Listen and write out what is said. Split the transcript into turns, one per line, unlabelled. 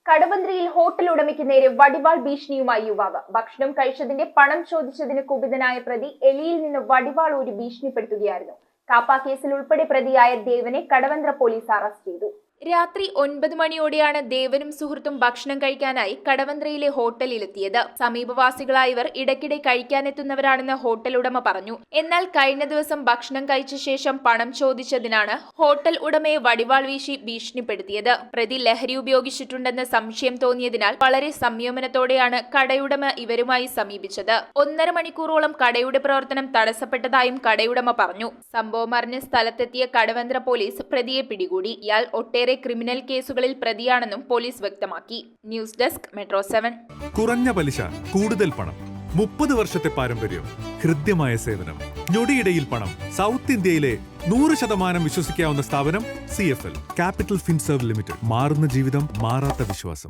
കടവന്ത്രയിൽ hotel ഉടമയ്ക്ക് നേരെ വടിവാൾ ഭീഷണിയുമായി യുവാവ്. ഭക്ഷണം കഴിച്ചതിന്റെ പണം ചോദിച്ചതിന് കുപിതനായ പ്രതി എലിയിൽ നിന്ന് വടിവാൾ ഊരി ഭീഷണിപ്പെടുത്തുകയായിരുന്നു. കാപ്പ കേസിൽ ഉൾപ്പെടെ പ്രതിയായ ദേവനെ കടവന്ത്ര പോലീസ് അറസ്റ്റ് ചെയ്തു. രാത്രി 9 മണിയോടെയാണ് ദേവനും സുഹൃത്തും ഭക്ഷണം കഴിക്കാനായി കടവന്ത്രയിലെ ഹോട്ടലിലെത്തിയത്. സമീപവാസികളായവർ ഇടയ്ക്കിടെ കഴിക്കാനെത്തുന്നവരാണെന്ന് ഹോട്ടൽ ഉടമ പറഞ്ഞു. എന്നാൽ കഴിഞ്ഞ ദിവസം ഭക്ഷണം കഴിച്ച ശേഷം പണം ചോദിച്ചതിനാണ് ഹോട്ടൽ ഉടമയെ വടിവാൾ വീശി ഭീഷണിപ്പെടുത്തിയത്. പ്രതി ലഹരി ഉപയോഗിച്ചിട്ടുണ്ടെന്ന് സംശയം തോന്നിയതിനാൽ വളരെ സംയമനത്തോടെയാണ് കടയുടമ ഇവരുമായി സമീപിച്ചത്. 1.5 മണിക്കൂറോളം കടയുടെ പ്രവർത്തനം തടസ്സപ്പെട്ടതായും കടയുടമ പറഞ്ഞു. സംഭവം അറിഞ്ഞ് സ്ഥലത്തെത്തിയ കടവന്ത്ര പോലീസ് പ്രതിയെ പിടികൂടി. ഇയാൾ ഒട്ടേറെ ക്രിമിനൽ കേസുകളിൽ പ്രതിയാണെന്നും പോലീസ് വ്യക്തമാക്കി. News desk metro 7.
കുറഞ്ഞ പലിശ, കൂടുതൽ പണം, 30 വർഷത്തെ പാരമ്പര്യം, ഹൃദ്യമായ സേവനം, ഞൊടിയിടയിൽ പണം. സൗത്ത് ഇന്ത്യയിലെ 100% വിശ്വസിക്കാവുന്ന സ്ഥാപനം CFL ക്യാപിറ്റൽ ഫിൻസർവ് ലിമിറ്റഡ്. മാറുന്ന ജീവിതം, മാറാത്ത വിശ്വാസം.